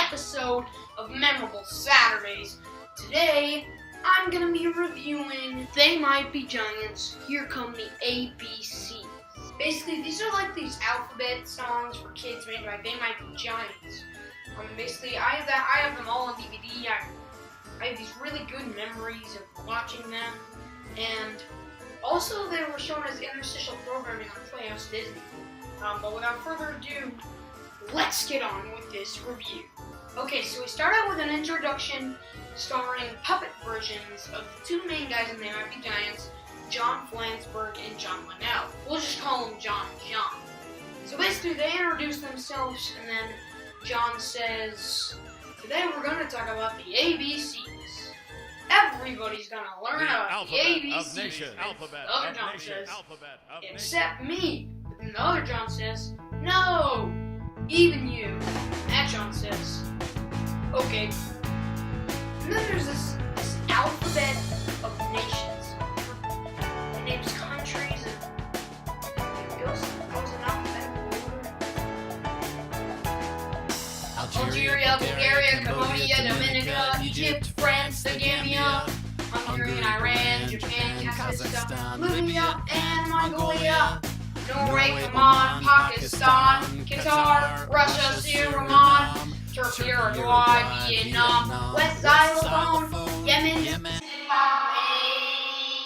episode of Memorable Saturdays. Today, I'm gonna be reviewing They Might Be Giants, Here Come the ABCs. Basically, these are like these alphabet songs for kids made by They Might Be Giants. Basically, I have them all on DVD. I have these really good memories of watching them, and also they were shown as interstitial programming on Playhouse Disney. But without further ado, let's get on with this review. Okay, so we start out with an introduction starring puppet versions of the two main guys in They Might Be Giants, John Flansburgh and John Linnell. We'll just call them John and John. So basically, they introduce themselves, and then John says, "Today we're going to talk about the ABCs. Everybody's going to learn about the ABCs." The other John says, "Except me." And the other John says, "No, even you." And that John says, "Okay." And then there's this alphabet of nations. It names countries and it goes in alphabetical order. Algeria, Bulgaria, Cambodia, Dominica, Egypt, France, the Gambia, Hungary, Iran, Japan, Kazakhstan, Libya, and Mongolia. Norway, Oman, Pakistan, Qatar, Russia, Syria, Turkey, Uruguay, Vietnam, West Xylophone, Yemen, Zimbabwe.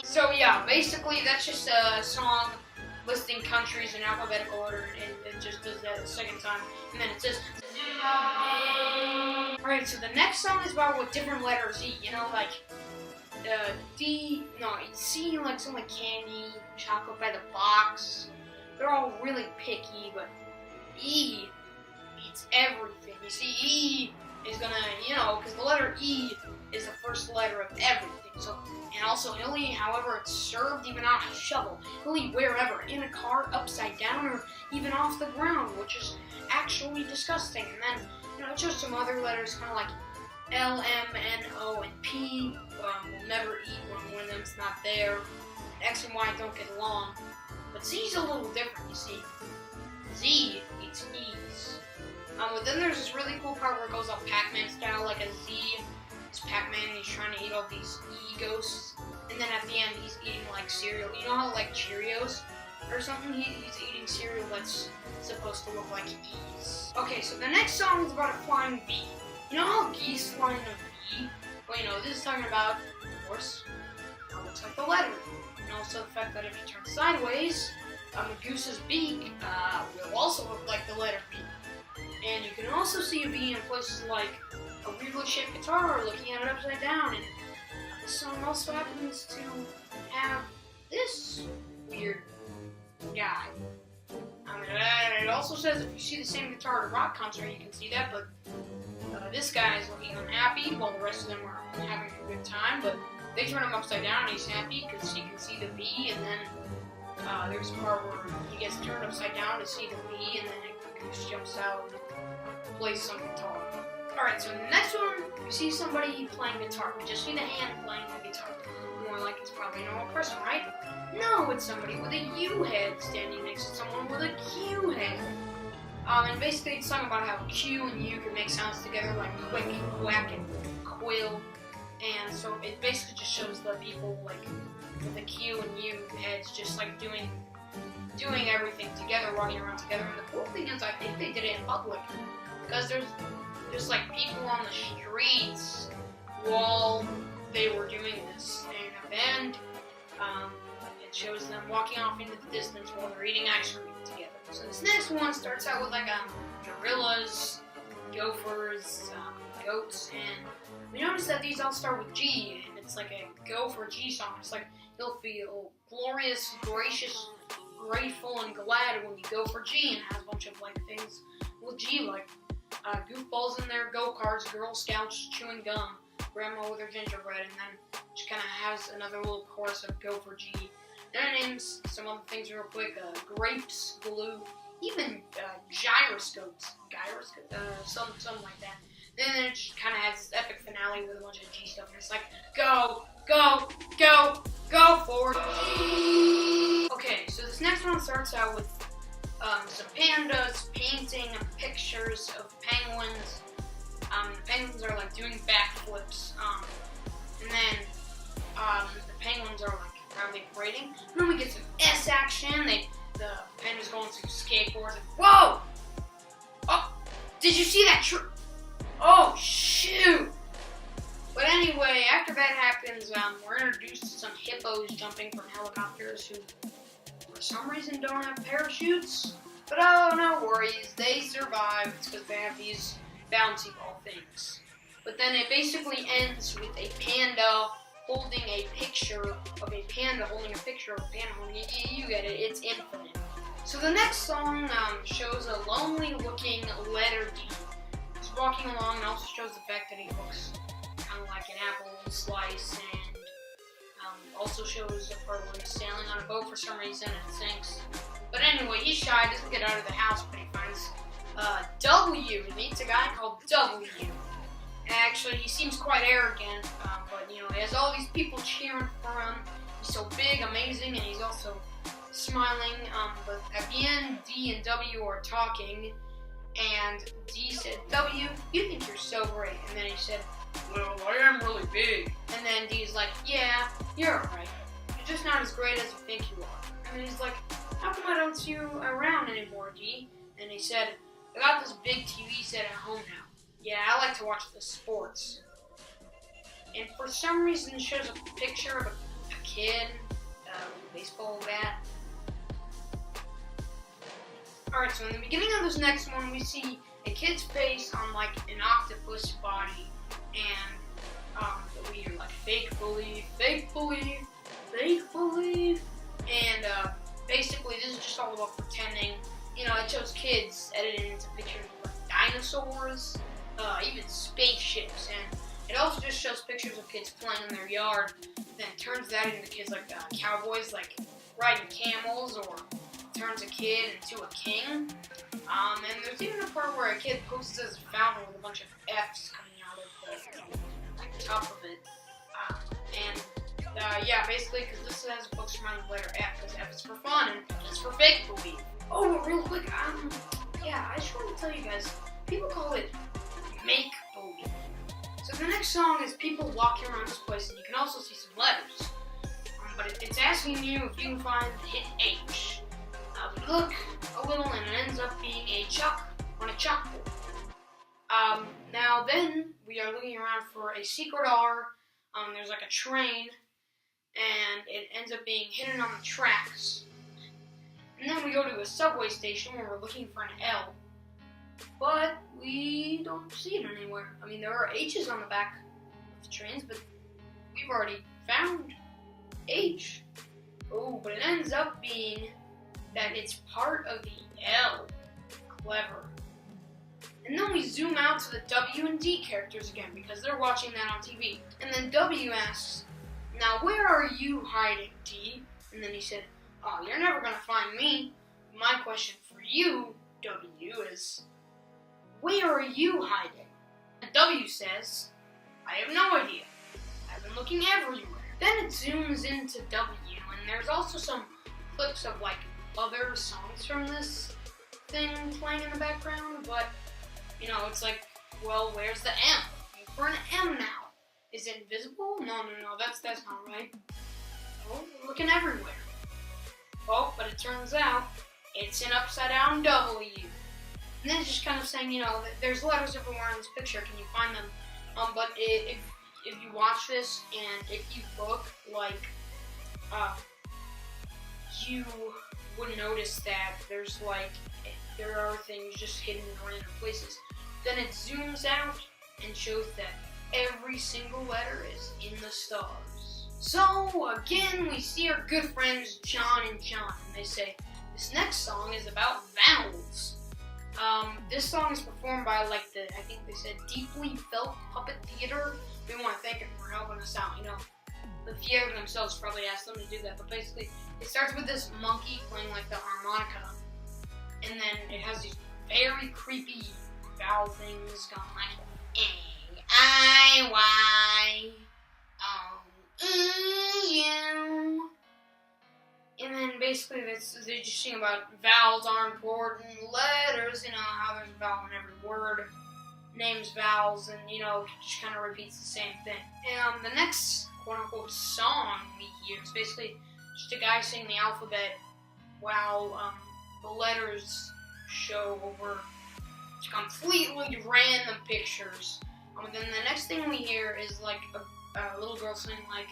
So yeah, basically that's just a song listing countries in alphabetical order, and it just does that a second time, and then it says Zimbabwe. Alright, so the next song is about what different letters E, like C, like some like candy, chocolate by the box. They're all really picky, but E eats everything. You see, E is gonna, because the letter E is the first letter of everything. So, and also he'll eat however it's served, even on a shovel. He'll eat wherever, in a car, upside down, or even off the ground, which is actually disgusting. And then, just some other letters, kind of like L, M, N, O, and P. Will never eat when one of them's not there. X and Y don't get along. But Z's a little different, you see. Z eats E's. But then there's this really cool part where it goes up Pac-Man style, like a Z. It's Pac-Man and he's trying to eat all these E ghosts. And then at the end, he's eating like cereal. You know how like Cheerios or something? He's eating cereal that's supposed to look like E's. Okay, so the next song is about a flying bee. You know how geese fly in a bee? Well, this is talking about, of course, how it looks like the letter. And also the fact that if you turn sideways, a goose's beak will also look like the letter B. And you can also see a bee in places like a weirdly shaped guitar or looking at it upside down. And this song also happens to have this weird guy. It also says if you see the same guitar at a rock concert, you can see that, but this guy is looking unhappy while the rest of them are having a good time, but they turn him upside down and he's happy because he can see the B, and then there's a part where he gets turned upside down to see the B, and then a goose jumps out and plays some guitar. Alright, so the next one, we see somebody playing guitar. We just see the hand playing the guitar. More like it's probably a normal person, right? No, it's somebody with a U head standing next to someone with a Q head. And basically it's talking about how Q and U can make sounds together like quick, quack, and quill. And so it basically just shows the people like with the Q and U heads just like doing everything together, walking around together. And the cool thing is I think they did it in public because there's like people on the streets while they were doing this. And at the end, it shows them walking off into the distance while they're eating ice cream together. So this next one starts out with like gorillas, gophers, goats, and we notice that these all start with G, and it's like a go for G song. It's like you'll feel glorious, gracious, grateful, and glad when you go for G, and it has a bunch of like things with G, like goofballs in there, go-karts, Girl Scouts chewing gum, grandma with her gingerbread, and then she kind of has another little chorus of go for G. Then it names some other things real quick, grapes, glue, even gyroscopes, something like that. Then it just kind of has this epic finale with a bunch of G stuff, and it's like, go, go, go, go forward. Okay, so this next one starts out with some pandas painting pictures of penguins The penguins are like doing backflips. And then the penguins are like proudly parading. And then we get some S action. The penguins going through skateboards. And, whoa! Oh, did you see that? Oh shoot! But anyway, after that happens, we're introduced to some hippos jumping from helicopters who, for some reason, don't have parachutes. But oh, no worries, they survive. It's because they have these bouncy ball things. But then it basically ends with a panda holding a picture of a panda holding a picture of a panda holding it. You get it, it's infinite. So the next song shows a lonely-looking letter D. He's walking along and also shows the fact that he looks kind of like an apple slice, and also shows a part where he's sailing on a boat for some reason and it sinks. But anyway, he's shy, doesn't get out of the house, but he finds W. He meets a guy called W. Actually, he seems quite arrogant, but he has all these people cheering for him. He's so big, amazing, and he's also smiling. But at the end, D and W are talking, and D said, "W, you think you're so great," and then he said, "Well, I am really big." And then D's like, "Yeah, you're alright. You're just not as great as you think you are." And he's like, "How come I don't see you around anymore, D?" And he said, "I got this big TV set at home now. Yeah, I like to watch the sports." And for some reason, it shows a picture of a kid with a baseball bat. Alright, so in the beginning of this next one, we see a kid's face on like an octopus body. And we hear like fake believe, fake believe, fake believe. And basically, this is just all about pretending. It shows kids edited into pictures of like dinosaurs, even spaceships, and it also just shows pictures of kids playing in their yard. Then it turns that into kids like cowboys, like riding camels, or turns a kid into a king. And there's even a part where a kid poses as a fountain with a bunch of F's coming out of the top of it. Yeah, basically, because this has a book surrounding the letter F, because F is for fun and it's for fake believe. Oh, real quick, I just want to tell you guys, people call it make believe. So the next song is people walking around this place, and you can also see some letters. But it's asking you if you can find the hit H. We look a little, and it ends up being a chalk on a chalkboard. Now then, we are looking around for a secret R. There's like a train, and it ends up being hidden on the tracks. And then we go to a subway station where we're looking for an L, but we don't see it anywhere. I mean, there are H's on the back of the trains, but we've already found H. Oh, but it ends up being that it's part of the L. Clever. And then we zoom out to the W and D characters again, because they're watching that on TV. And then W asks, "Now where are you hiding, D?" And then he said, "Oh, you're never going to find me. My question for you, W, is, where are you hiding?" And W says, "I have no idea. I've been looking everywhere." Then it zooms into W, and there's also some clips of like other songs from this thing playing in the background, but it's like, well, where's the M? Looking for an M now. Is it invisible? No, that's not right. Oh, we're looking everywhere. Oh, but it turns out it's an upside down W. And then it's just kind of saying, there's letters everywhere in this picture. Can you find them? But if you watch this and if you look, like, you would notice that there are things just hidden in random places. Then it zooms out and shows that every single letter is in the stars. So again, we see our good friends John and John, and they say, "This next song is about vowels." This song is performed by I think they said Deeply Felt Puppet Theater. We want to thank them for helping us out. The theater themselves probably asked them to do that, but basically it starts with this monkey playing like the harmonica, and then it has these very creepy vowel things going like A, I, Y, O, E, U. And then basically they just sing about vowels are important, letters, how there's a vowel in every word. names vowels, and just kind of repeats the same thing. And the next quote-unquote song we hear is basically just a guy singing the alphabet while the letters show over completely random pictures. And then the next thing we hear is like a little girl saying like,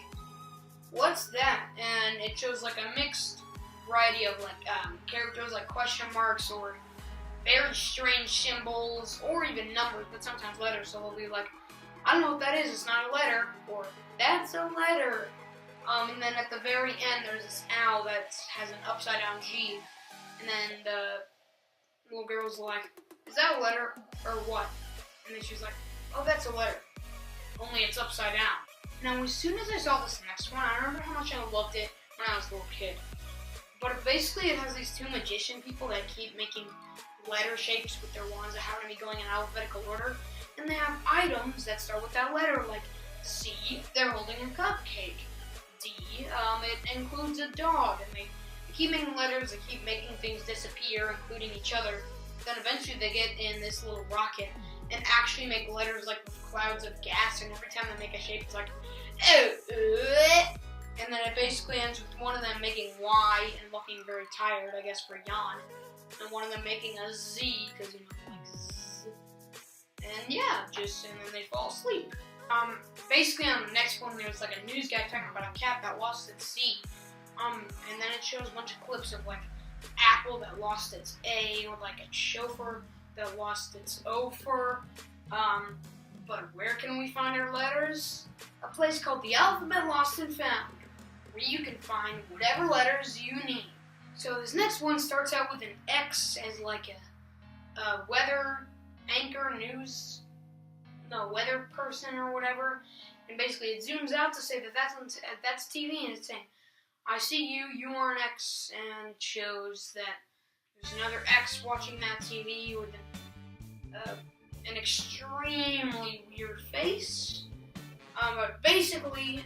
"What's that?" And it shows like a mixed variety of like characters like question marks or very strange symbols or even numbers, but sometimes letters. So they'll be like, "I don't know what that is. It's not a letter," or "That's a letter." And then at the very end, there's this owl that has an upside down G, and then the little girl's like, "Is that a letter or what?" And then she's like, "Oh, that's a letter. Only it's upside down." Now, as soon as I saw this next one, I remember how much I loved it when I was a little kid. But basically, it has these two magician people that keep making letter shapes with their wands that happen to be going in alphabetical order. And they have items that start with that letter, like C, they're holding a cupcake. D, it includes a dog. And they keep making letters, they keep making things disappear, including each other. Then eventually they get in this little rocket and actually make letters like with clouds of gas, and every time they make a shape, it's like, and then it basically ends with one of them making Y and looking very tired, I guess for yawn, and one of them making a Z, because like Z. And yeah, and then they fall asleep. Basically on the next one, there's like a news guy talking about a cat that lost its C. And then it shows a bunch of clips of like Apple that lost its A, or like a chauffeur that lost its O for. But where can we find our letters? A place called the Alphabet Lost and Found, where you can find whatever letters you need. So this next one starts out with an X as like a weather anchor, weather person or whatever. And basically it zooms out to say that that's TV, and it's saying, "I see you, you are an X," and it shows that there's another X watching that TV with an extremely weird face. But basically,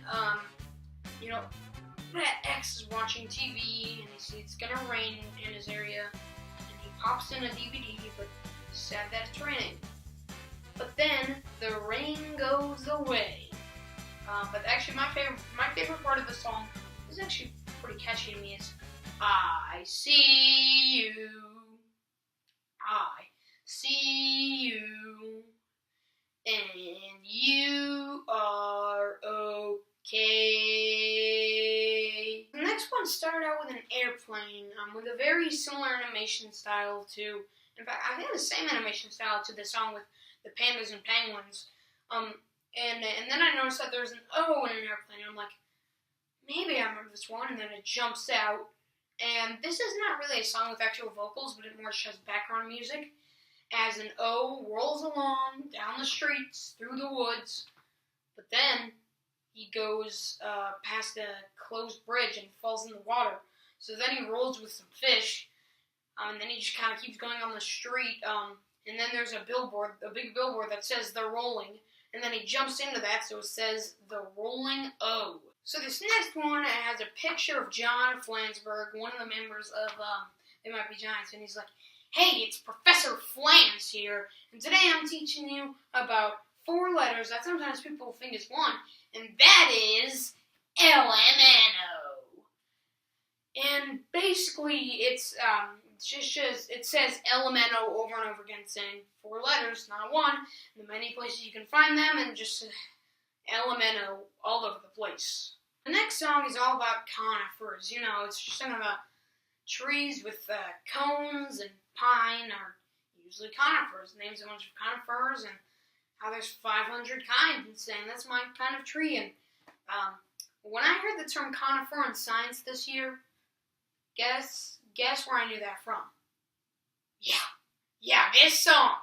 that X is watching TV and he sees it's gonna rain in his area, and he pops in a DVD, but sad that it's raining. But then the rain goes away. But actually, my favorite part of the song is actually pretty catchy to me. Is "I see you, I see you, and you are okay." The next one started out with an airplane, with a very similar animation style to, in fact, I think the same animation style to the song with the pandas and penguins. And then I noticed that there's an O in an airplane. I'm like, maybe I remember this one, and then it jumps out. And this is not really a song with actual vocals, but it more just has background music, as an O rolls along down the streets, through the woods, but then he goes past a closed bridge and falls in the water. So then he rolls with some fish, and then he just kind of keeps going on the street, and then there's a big billboard that says "They're Rolling," and then he jumps into that, so it says "The Rolling O." So this next one has a picture of John Flansburgh, one of the members of They Might Be Giants, and he's like, "Hey, it's Professor Flans here, and today I'm teaching you about 4 letters that sometimes people think is one, and that is LMNO." And basically, it says LMNO over and over again, saying 4 letters, not 1. In the many places you can find them, and just LMNO all over the place. The next song is all about conifers. It's just talking about trees with cones, and pine are usually conifers. Names a bunch of conifers and how there's 500 kinds, and saying that's my kind of tree. And when I heard the term conifer in science this year, guess where I knew that from? Yeah, this song.